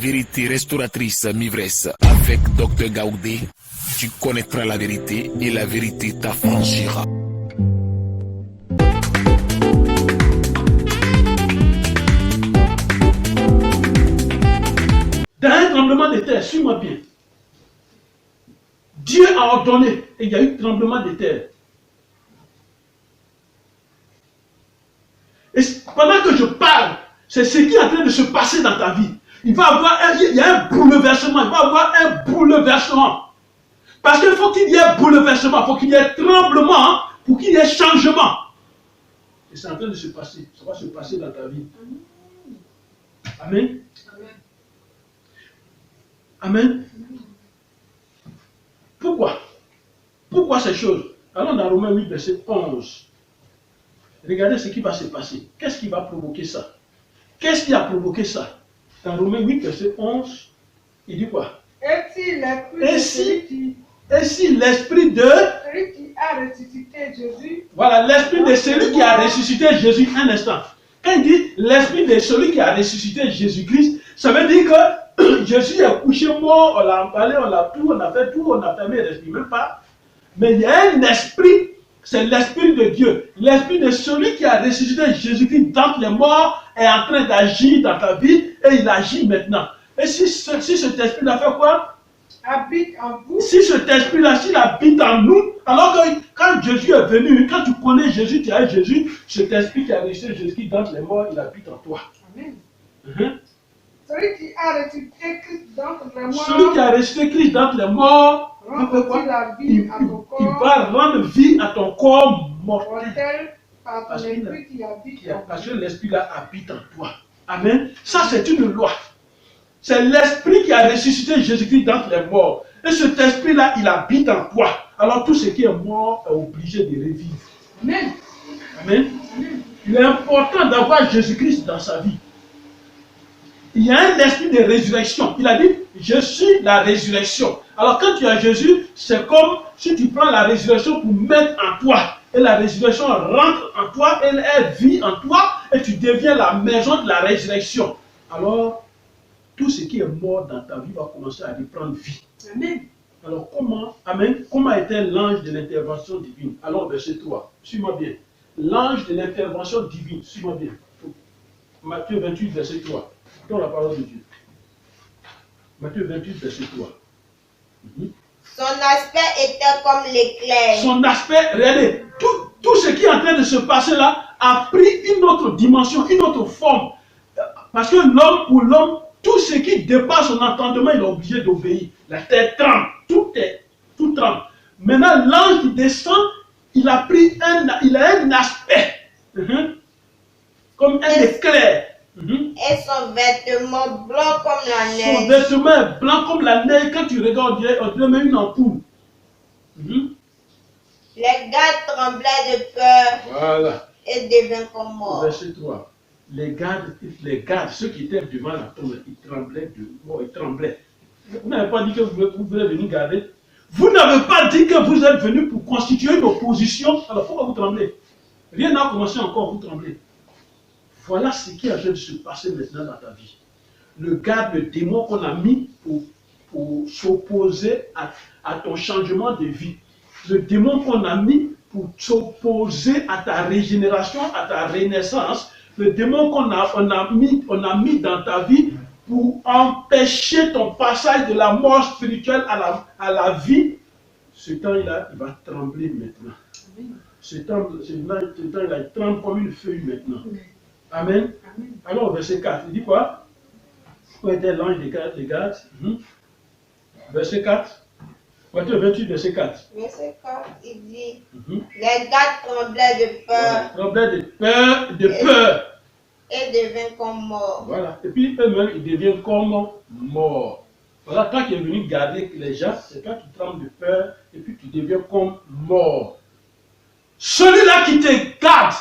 vérité restauratrice Mivresse avec Dr Gaoudé. Tu connaîtras la vérité et la vérité t'affranchira. Dans un tremblement de terre, suis-moi bien. Dieu a ordonné et il y a eu tremblement de terre. Et pendant que je parle, c'est ce qui est en train de se passer dans ta vie. Il y a un bouleversement, il va y avoir un bouleversement. Parce qu'il faut qu'il y ait un bouleversement, il faut qu'il y ait tremblement, pour qu'il y ait changement. Et c'est en train de se passer, ça va se passer dans ta vie. Amen. Amen. Pourquoi? Pourquoi ces choses? Allons dans Romains 8, verset 11. Regardez ce qui va se passer. Qu'est-ce qui va provoquer ça? Qu'est-ce qui a provoqué ça? Dans Romains 8, verset 11, il dit quoi? Et si l'esprit de celui qui a ressuscité Jésus. Voilà, l'esprit de celui qui a ressuscité Jésus. Un instant. Quand il dit l'esprit de celui qui a ressuscité Jésus-Christ, ça veut dire que Jésus est couché mort, on l'a emballé, on l'a tout, on a fait tout, on a fermé, il ne respire même pas. Mais il y a un esprit, c'est l'esprit de Dieu. L'esprit de celui qui a ressuscité Jésus-Christ dans les morts est en train d'agir dans ta vie et il agit maintenant. Et si cet esprit-là fait quoi? Habite en vous. Si cet esprit-là, s'il habite en nous, alors que quand Jésus est venu, quand tu connais Jésus, tu as Jésus, cet esprit qui a ressuscité Jésus dans les morts, il habite en toi. Amen. Celui qui a ressuscité Christ dans les morts. Celui qui a ressuscité Christ dans les morts, il va rendre vie à ton corps mortel. Parce que l'esprit-là habite en toi. Amen. Ça, c'est une loi. C'est l'esprit qui a ressuscité Jésus-Christ dans les morts. Et cet esprit-là, il habite en toi. Alors tout ce qui est mort est obligé de revivre. Amen. Amen. Il est important d'avoir Jésus-Christ dans sa vie. Il y a un esprit de résurrection. Il a dit, je suis la résurrection. Alors quand tu as Jésus, c'est comme si tu prends la résurrection pour mettre en toi. Et la résurrection rentre en toi, elle vit en toi, et tu deviens la maison de la résurrection. Alors, tout ce qui est mort dans ta vie va commencer à reprendre vie. Amen. Alors comment était l'ange de l'intervention divine? Alors verset 3, suis-moi bien. L'ange de l'intervention divine, suis-moi bien. Matthieu 28, verset 3. Dans la parole de Dieu. Matthieu 28, verset 3. Son aspect était comme l'éclair. Son aspect, regardez, tout ce qui est en train de se passer là a pris une autre dimension, une autre forme. Parce que l'homme, pour l'homme, tout ce qui dépasse son entendement, il est obligé d'obéir. La terre tremble, tout tremble. Maintenant, l'ange qui descend, il a un aspect, comme un éclair. Et son vêtement blanc comme la neige. Son vêtement est blanc comme la neige. Quand tu regardes, on dirait même une ampoule. Les gardes tremblaient de peur. Voilà. Et devinrent comme morts. Verset 3. Les gardes, ceux qui étaient devant la tombe, ils tremblaient de mort, ils tremblaient. Vous n'avez pas dit que vous êtes venu garder. Vous n'avez pas dit que vous êtes venu pour constituer une opposition. Alors pourquoi vous tremblez? Rien n'a commencé encore, vous tremblez. Voilà ce qui est en train de se passer maintenant dans ta vie. Le garde, le démon qu'on a mis pour s'opposer à ton changement de vie. Le démon qu'on a mis pour s'opposer à ta régénération, à ta renaissance. Le démon qu'on a mis dans ta vie pour empêcher ton passage de la mort spirituelle à la vie. Ce temps-là, il va trembler maintenant. Ce temps-là, il tremble comme une feuille maintenant. Amen. Alors, verset 4, il dit quoi? Où était l'ange des gardes? Verset 4. Matthieu 28, verset 4. Verset 4, il dit, les gardes tremblaient de peur. Tremblaient de peur. Et devinrent comme morts. Voilà. Et puis eux-mêmes, ils deviennent comme morts. Voilà, toi qui es venu garder les gens, c'est toi qui trembles de peur, et puis tu deviens comme mort. Celui-là qui te garde,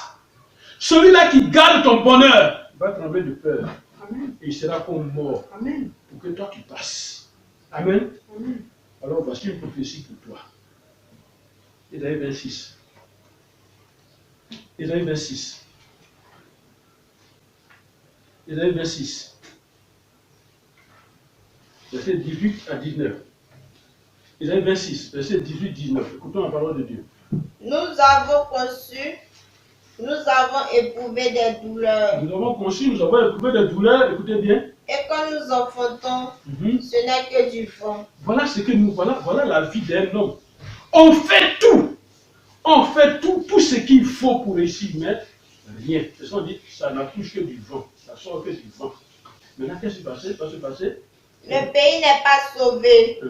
celui-là qui garde ton bonheur, va trembler de peur. Amen. Et il sera comme mort. Amen. Pour que toi tu passes. Amen. Amen. Alors voici une prophétie pour toi. Ésaïe 26. Ésaïe 26. Ésaïe 26. verset 18 à 19. Isaïe 26, verset 18-19. Écoutons la parole de Dieu. Nous avons conçu, nous avons éprouvé des douleurs. Nous avons conçu, nous avons éprouvé des douleurs, écoutez bien. Et quand nous enfantons, ce n'est que du vent. Voilà ce que nous, voilà la vie d'un homme. On fait tout. On fait tout ce qu'il faut pour réussir, mais rien. C'est ce qu'on dit, ça n'accouche que du vent. Ça sort que du vent. Maintenant, qu'est-ce qui va se passer? Le pays n'est pas sauvé.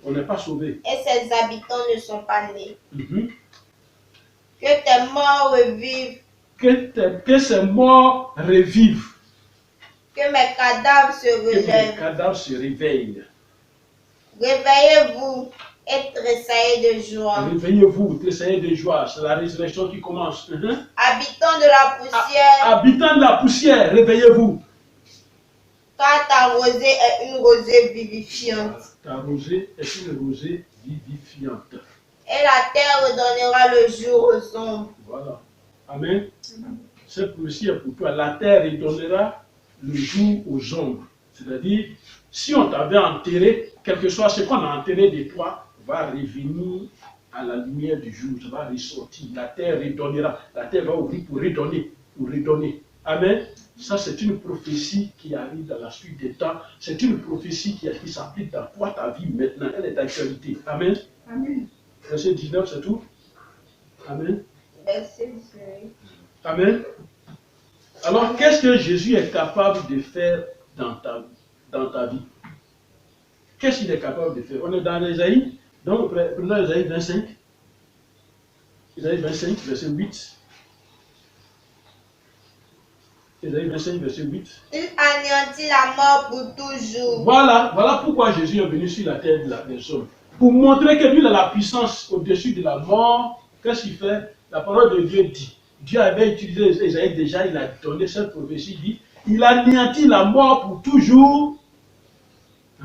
On n'est pas sauvé. Et ses habitants ne sont pas nés. Que tes morts revivent. Que ces morts revivent. Que mes cadavres se Que mes relèvent. cadavres se réveillent. Réveillez-vous et tressaillez de joie. Réveillez-vous, tressaillez de joie. C'est la résurrection qui commence. Habitants de la poussière. Habitants de la poussière, réveillez-vous. Car ta rosée est une rosée vivifiante. Ta rosée est une rosée vivifiante. Et la terre redonnera le jour aux ombres. Voilà. Amen. Cette prophétie est pour toi. La terre redonnera le jour aux ombres. C'est-à-dire, si on t'avait enterré, quel que soit ce qu'on a enterré de toi, va revenir à la lumière du jour. Ça va ressortir. La terre redonnera. La terre va ouvrir pour redonner. Pour redonner. Amen. Ça, c'est une prophétie qui arrive dans la suite des temps. C'est une prophétie qui s'applique dans toi, ta vie maintenant. Elle est d'actualité. Amen. Amen. Verset 19, c'est tout. Amen. Verset 19. Amen. Alors, qu'est-ce que Jésus est capable de faire dans ta vie? Qu'est-ce qu'il est capable de faire? On est dans Ésaïe. Donc, prenons Ésaïe 25. Ésaïe 25, verset 8. Ésaïe 25, verset 8. Il anéantit la mort pour toujours. Voilà pourquoi Jésus est venu sur la terre des hommes. Pour montrer que lui, il a la puissance au-dessus de la mort. Qu'est-ce qu'il fait? La parole de Dieu dit. Dieu avait utilisé Ésaïe déjà, il a donné cette prophétie, il dit, il anéantit la mort pour toujours.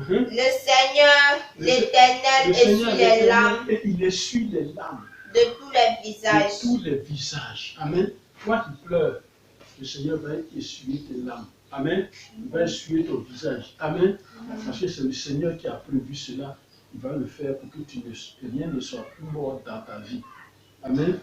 Le Seigneur, l'Éternel, essuie les larmes et il essuie les larmes de tous les visages. de tous les visages. Amen. Toi qui pleures, le Seigneur va essuyer tes larmes. Amen. Il va essuyer ton visage. Amen. Parce que c'est le Seigneur qui a prévu cela. Il va le faire pour que rien ne soit plus mort dans ta vie. Amen.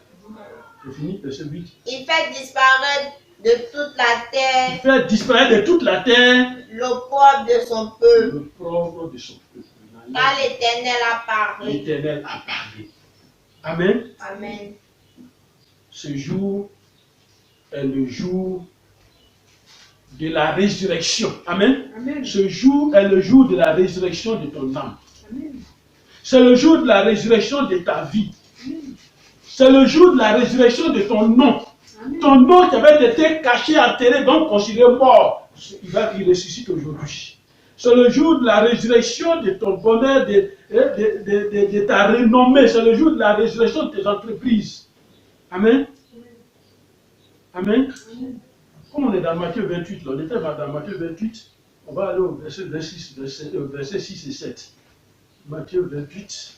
C'est fini, verset 8. Il fait disparaître de toute la Il terre fait disparaître de toute la terre l'opprobre de son peuple. l'opprobre de son peuple. Car l'Éternel a parlé. L'Éternel a parlé. Amen. Amen. Ce jour est le jour de la résurrection. Amen. Amen. Ce jour est le jour de la résurrection de ton âme. Amen. C'est le jour de la résurrection de ta vie. C'est le jour de la résurrection de ton nom. Amen. Ton nom qui avait été caché, enterré, donc considéré mort, il ressuscite aujourd'hui. C'est le jour de la résurrection de ton bonheur, de ta renommée. C'est le jour de la résurrection de tes entreprises. Amen. Amen. Comme on est dans Matthieu 28, là, on était dans Matthieu 28, on va aller au verset 26, verset 6 et 7. Matthieu 28.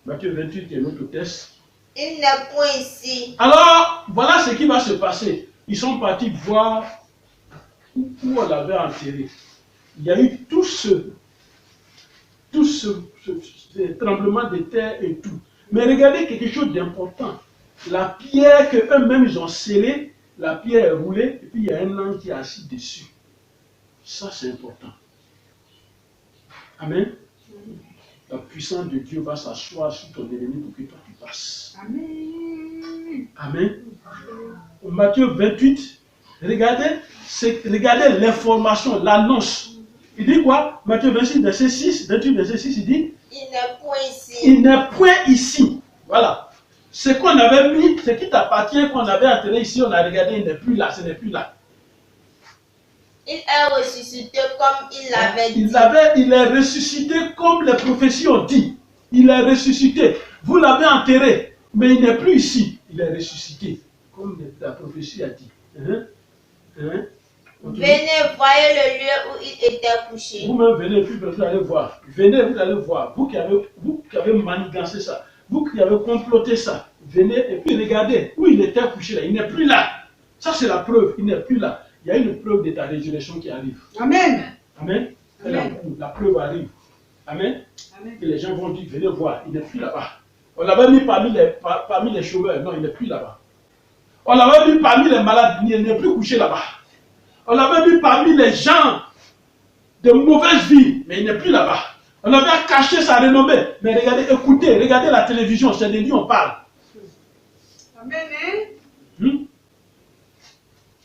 Matthiu 28 qui est notre texte. Il n'est point ici. Alors, voilà ce qui va se passer. Ils sont partis voir où on l'avait enterré. Il y a eu tout ce tremblement de terre et tout. Mais regardez quelque chose d'important. La pierre qu'eux-mêmes ils ont scellée, la pierre est roulée, et puis il y a un ange qui est assis dessus. Ça, c'est important. Amen. La puissance de Dieu va s'asseoir sur ton ennemi pour que toi tu passes. Amen. Amen. Au Matthieu 28, regardez l'information, l'annonce. Il dit quoi? Matthieu 26, verset 6, 28, verset 6, il dit Il n'est point ici. il n'est point ici. Voilà. Ce qu'on avait mis, ce qui t'appartient, qu'on avait enterré ici, on a regardé, il n'est plus là, ce n'est plus là. Il est ressuscité comme il l'avait dit. Il est ressuscité comme les prophéties ont dit. Il est ressuscité. Vous l'avez enterré, mais il n'est plus ici. Il est ressuscité, comme la prophétie a dit. Venez, voyez le lieu où il était couché. Vous-même venez, puis vous allez voir. Venez, vous allez voir. Vous qui avez manigancé ça, vous qui avez comploté ça, venez et puis regardez où il était couché là. Il n'est plus là. Ça c'est la preuve. Il n'est plus là. Il y a une preuve de ta résurrection qui arrive. Amen. Amen. fait la boue, la preuve arrive. Amen. Et les gens vont dire, venez voir, il n'est plus là-bas. On l'avait mis parmi les chômeurs, non, il n'est plus là-bas. On l'avait mis parmi les malades, il n'est plus couché là-bas. On l'avait mis parmi les gens de mauvaise vie, mais il n'est plus là-bas. On avait caché sa renommée, mais regardez, écoutez, regardez la télévision, c'est de lui on parle. Amen.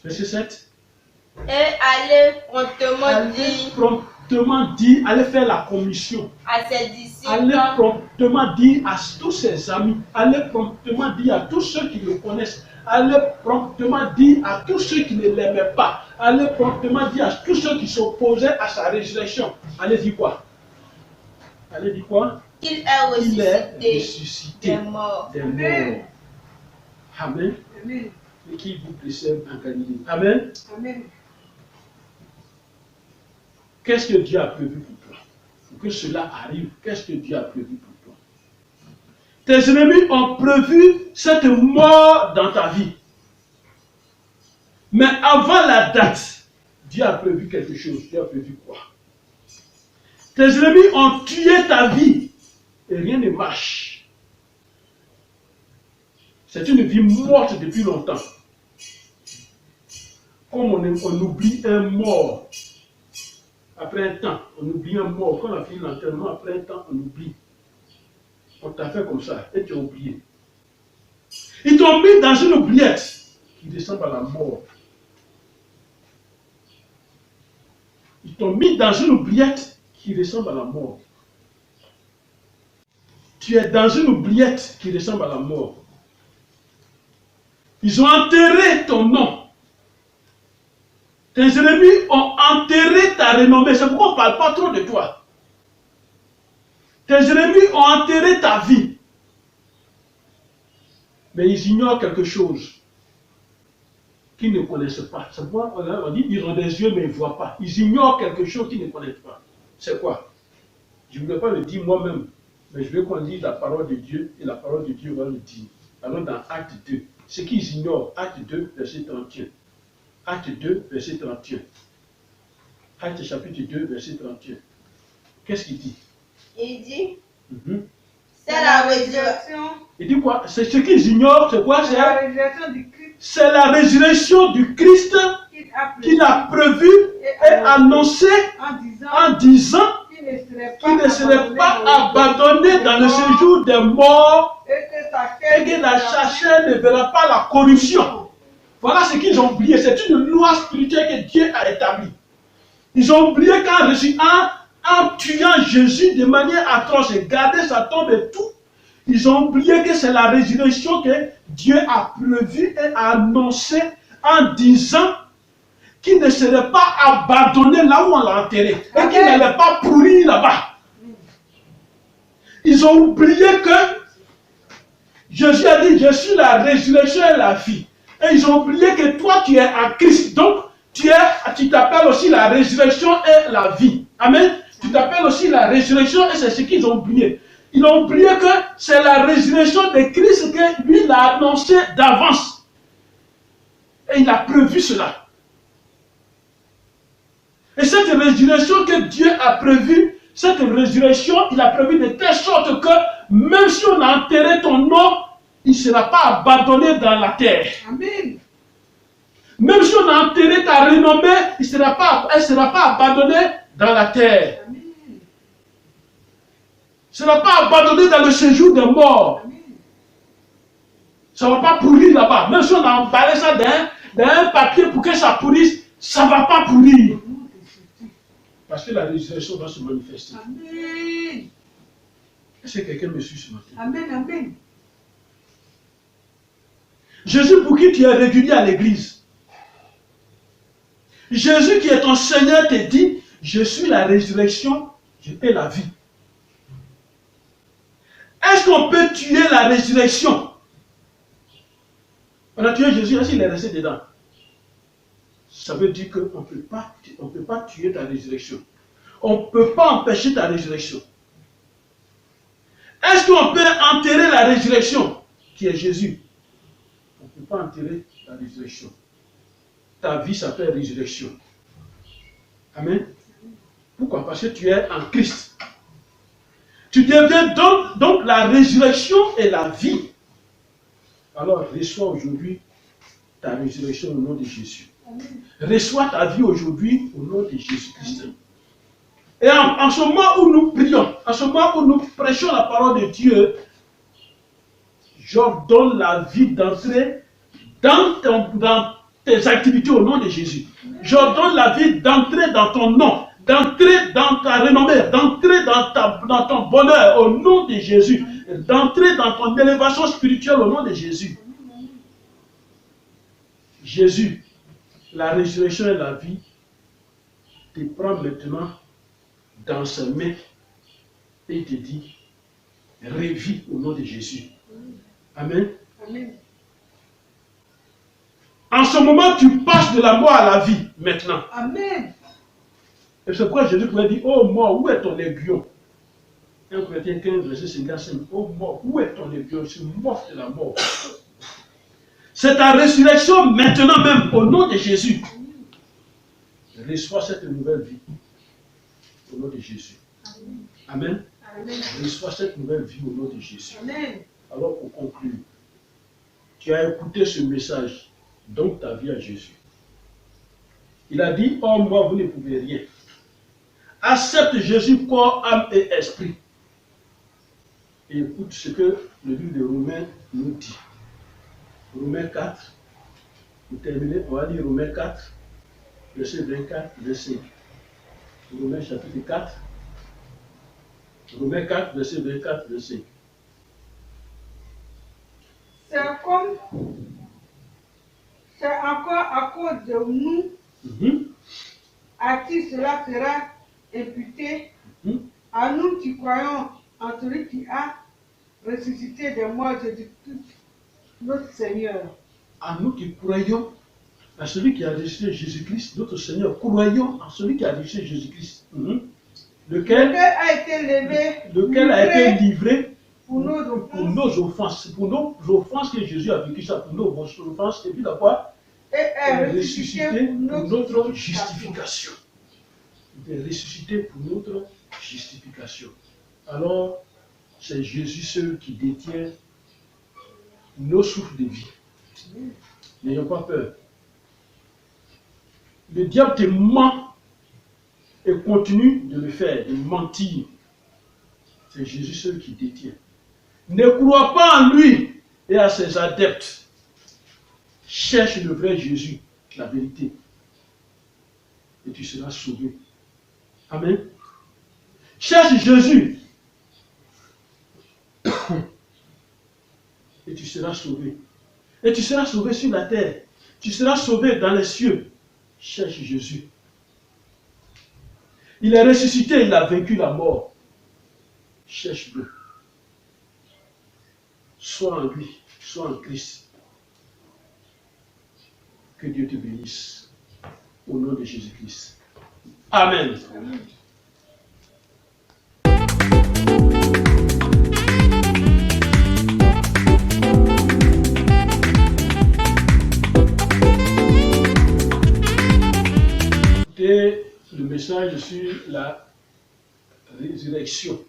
Verset 7. Et allez promptement dire, allez faire la commission. à ses disciples, Allez promptement dire à tous ses amis, allez promptement dire à tous ceux qui le connaissent, allez promptement dire à tous ceux qui ne l'aimaient pas, allez promptement dire à tous ceux qui s'opposaient à sa résurrection. Allez dire quoi? Allez dire quoi? qu'il est Il est ressuscité ressuscité des morts. des morts. Amen. Amen. Et qui vous précède en Galilée. Amen. Amen. Qu'est-ce que Dieu a prévu pour toi? Pour que cela arrive, qu'est-ce que Dieu a prévu pour toi? Tes ennemis ont prévu cette mort dans ta vie. Mais avant la date, Dieu a prévu quelque chose. Dieu a prévu quoi? Tes ennemis ont tué ta vie et rien ne marche. C'est une vie morte depuis longtemps. Comme on oublie un mort. Après un temps, on oublie un mort. Quand on a fini l'enterrement, après un temps, on oublie. On t'a fait comme ça et tu as oublié. Ils t'ont mis dans une oubliette qui descend à la mort. Ils t'ont mis dans une oubliette qui ressemble à la mort. Tu es dans une oubliette qui ressemble à la mort. Ils ont enterré ton nom. Tes ennemis ont enterré ta renommée. C'est pourquoi on ne parle pas trop de toi. Tes ennemis ont enterré ta vie. Mais ils ignorent quelque chose qu'ils ne connaissent pas. C'est pourquoi on dit qu'ils ont des yeux mais ils ne voient pas. Ils ignorent quelque chose qu'ils ne connaissent pas. C'est quoi? Je ne voulais pas le dire moi-même, mais je veux qu'on dise la parole de Dieu et la parole de Dieu va le dire. Allons dans Acte 2. Ce qu'ils ignorent, Acte 2, verset 31. Acte 2, verset 31. Acte chapitre 2, verset 31. Qu'est-ce qu'il dit? Il dit, C'est la résurrection. Il dit quoi? C'est ce qu'ils ignorent, c'est quoi? C'est la résurrection du Christ C'est la résurrection du Christ qu'il a prévu et annoncé en disant qu'il ne serait pas abandonné dans le séjour des morts et que la chair ne verra pas la corruption. Voilà ce qu'ils ont oublié. C'est une loi spirituelle que Dieu a établie. Ils ont oublié qu'en tuant Jésus de manière atroce et garder sa tombe et tout, ils ont oublié que c'est la résurrection que Dieu a prévue et a annoncée en disant qu'il ne serait pas abandonné là où on l'a enterré et qu'il n'allait pas pourrir là-bas. Ils ont oublié que Jésus a dit, je suis la résurrection et la vie. Et ils ont oublié que toi tu es en Christ. Donc tu t'appelles aussi la résurrection et la vie. Amen. Tu t'appelles aussi la résurrection et c'est ce qu'ils ont oublié. Ils ont oublié que c'est la résurrection de Christ que lui il a annoncé d'avance. Et il a prévu cela. Et cette résurrection que Dieu a prévue, cette résurrection, il a prévu de telle sorte que même si on a enterré ton nom, il ne sera pas abandonné dans la terre. Amen. Même si on a enterré ta renommée, elle ne sera pas abandonnée dans la terre. Amen. Ce ne sera pas abandonné dans le séjour des morts. Amen. Ça ne va pas pourrir là-bas. Même si on a emballé ça dans un papier pour que ça pourrisse, ça ne va pas pourrir. Parce que la résurrection va se manifester. Amen. Est-ce que quelqu'un me suit ce matin? Amen. Amen. Jésus pour qui tu es régulier à l'église. Jésus qui est ton Seigneur te dit, je suis la résurrection, et la vie. Est-ce qu'on peut tuer la résurrection? On a tué Jésus, est-ce qu'il est resté dedans? Ça veut dire qu'on ne peut pas tuer ta résurrection. On ne peut pas empêcher ta résurrection. Est-ce qu'on peut enterrer la résurrection qui est Jésus? On ne peut pas enterrer la résurrection. Ta vie s'appelle résurrection. Amen. Pourquoi? Parce que tu es en Christ. Tu deviens donc la résurrection et la vie. Alors, reçois aujourd'hui ta résurrection au nom de Jésus. Reçois ta vie aujourd'hui au nom de Jésus-Christ. Et en ce moment où nous prions, en ce moment où nous prêchons la parole de Dieu, j'ordonne la vie d'entrer dans tes activités au nom de Jésus. J'ordonne la vie d'entrer dans ton nom, d'entrer dans ta renommée, d'entrer dans ton bonheur au nom de Jésus, d'entrer dans ton élévation spirituelle au nom de Jésus. Jésus, la résurrection et la vie, te prend maintenant dans ses mains et il te dit, revis au nom de Jésus. Amen. Amen. En ce moment, tu passes de la mort à la vie, maintenant. Amen. Et c'est pourquoi Jésus pouvait dire, oh mort, où est ton aiguillon? 1 Corinthiens 15, verset 55. Oh mort, où est ton aiguillon? Je suis mort de la mort. C'est ta résurrection maintenant même, au nom de Jésus. Reçois cette nouvelle vie, au nom de Jésus. Amen. Amen. Reçois cette nouvelle vie au nom de Jésus. Amen. Alors pour conclure, tu as écouté ce message, donne ta vie à Jésus. Il a dit, oh moi vous ne pouvez rien. Accepte Jésus corps, âme et esprit. Et écoute ce que le livre de Romains nous dit. Romains 4, pour terminer, on va lire Romains 4, verset 24, verset 5. Romains chapitre 4, Romains 4, verset 24, verset 5. C'est encore à cause de nous à qui cela sera imputé, à nous qui croyons en celui qui a ressuscité des morts, Jésus-Christ, notre Seigneur. À nous qui croyons à celui qui a ressuscité Jésus-Christ, notre Seigneur, croyons en celui qui a ressuscité Jésus-Christ. Lequel a été levé, lequel a été livré pour nos offenses, pour nos offenses que Jésus a vécu ça, pour nos offenses, et puis d'abord, et est ressuscité ressuscité pour notre justification. Il est ressuscité pour notre justification. Alors, c'est Jésus seul qui détient nos souffles de vie. N'ayons pas peur. Le diable te ment et continue de le faire, de mentir. C'est Jésus seul qui détient. Ne crois pas en lui et à ses adeptes. Cherche le vrai Jésus, la vérité. Et tu seras sauvé. Amen. Cherche Jésus. Et tu seras sauvé. Et tu seras sauvé sur la terre. Tu seras sauvé dans les cieux. Cherche Jésus. Il est ressuscité, il a vaincu la mort. Cherche-le. Sois en lui, sois en Christ. Que Dieu te bénisse. Au nom de Jésus-Christ. Amen. Amen. Le message sur la résurrection.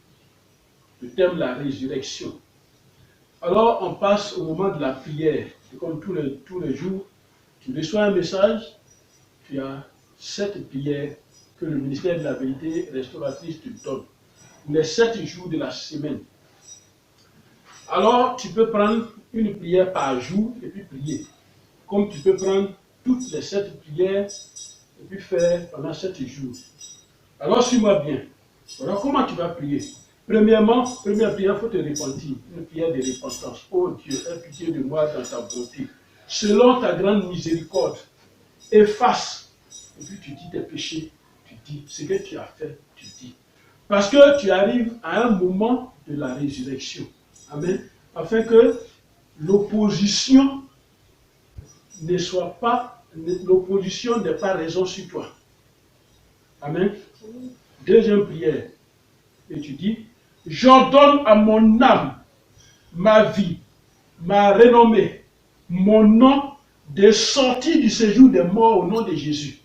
Le thème la résurrection. Alors on passe au moment de la prière. C'est comme tous les jours, tu reçois un message, tu as 7 prières que le ministère de la vérité restauratrice te donne. Les 7 jours de la semaine. Alors tu peux prendre une prière par jour et puis prier. Comme tu peux prendre toutes les 7 prières et puis faire pendant 7 jours. Alors suis-moi bien. Alors comment tu vas prier? Premièrement, première prière, il faut te repentir. Une prière de repentance. Oh Dieu, aie pitié de moi dans ta bonté. Selon ta grande miséricorde, efface. Et puis tu dis tes péchés. Tu dis ce que tu as fait. Tu dis. Parce que tu arrives à un moment de la résurrection. Amen. Afin que l'opposition ne soit pas, l'opposition n'est pas raison sur toi. Amen. Deuxième prière. Et tu dis, j'ordonne à mon âme, ma vie, ma renommée, mon nom, de sortir du séjour des morts au nom de Jésus.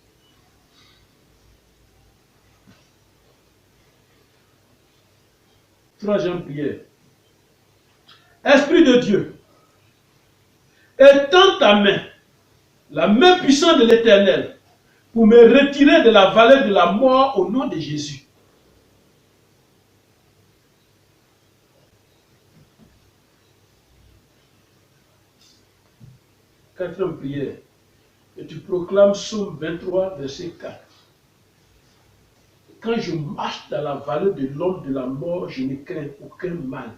Troisième prière. Esprit de Dieu, étends ta main, la main puissante de l'Éternel, pour me retirer de la vallée de la mort au nom de Jésus. Quatrième prière. Et tu proclames Psaume 23, verset 4. Quand je marche dans la vallée de l'ombre de la mort, je ne crains aucun mal.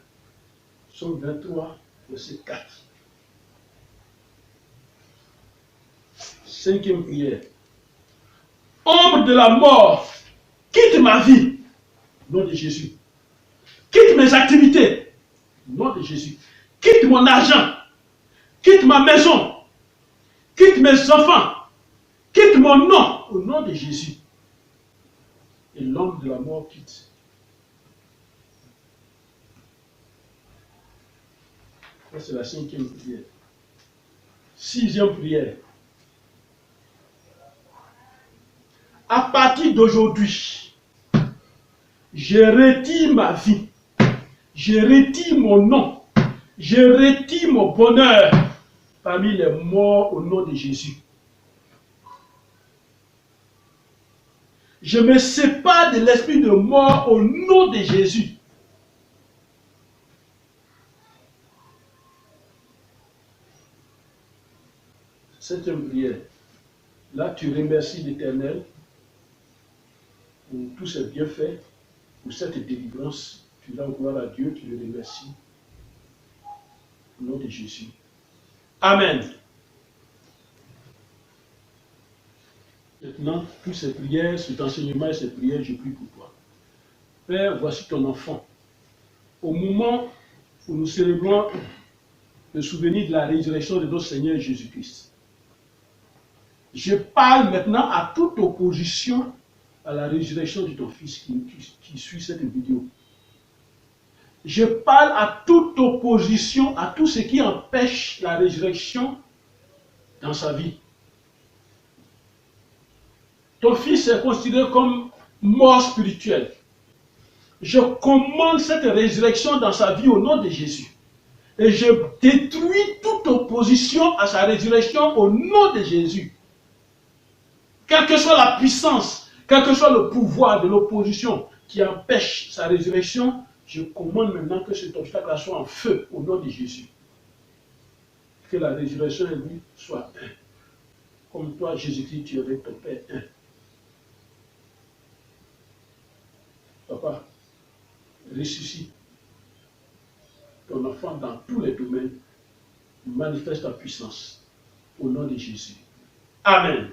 Psaume 23, verset 4. Cinquième prière. Ombre de la mort, quitte ma vie, au nom de Jésus. Quitte mes activités, au nom de Jésus. Quitte mon argent, quitte ma maison, quitte mes enfants, quitte mon nom, au nom de Jésus. Et l'ombre de la mort quitte. Ça, c'est la cinquième prière. Sixième prière. À partir d'aujourd'hui, je retire ma vie, je retire mon nom, je retire mon bonheur parmi les morts au nom de Jésus. Je me sépare de l'esprit de mort au nom de Jésus. Septième prière. Là, tu remercies l'Éternel pour tous ses bienfaits, pour cette délivrance. Tu rends gloire à Dieu, tu le remercies. Au nom de Jésus. Amen. Maintenant, toutes ces prières, cet enseignement et ces prières, je prie pour toi. Père, voici ton enfant. Au moment où nous célébrons le souvenir de la résurrection de notre Seigneur Jésus-Christ, je parle maintenant à toute opposition à la résurrection de ton Fils qui suit cette vidéo. Je parle à toute opposition, à tout ce qui empêche la résurrection dans sa vie. Ton Fils est considéré comme mort spirituel. Je commande cette résurrection dans sa vie au nom de Jésus. Et je détruis toute opposition à sa résurrection au nom de Jésus. Quelle que soit la puissance, quel que soit le pouvoir de l'opposition qui empêche sa résurrection, je commande maintenant que cet obstacle soit en feu au nom de Jésus. Que la résurrection de lui soit un. Comme toi, Jésus-Christ, tu es avec ton Père un. Papa, ressuscite ton enfant dans tous les domaines. Manifeste ta puissance au nom de Jésus. Amen.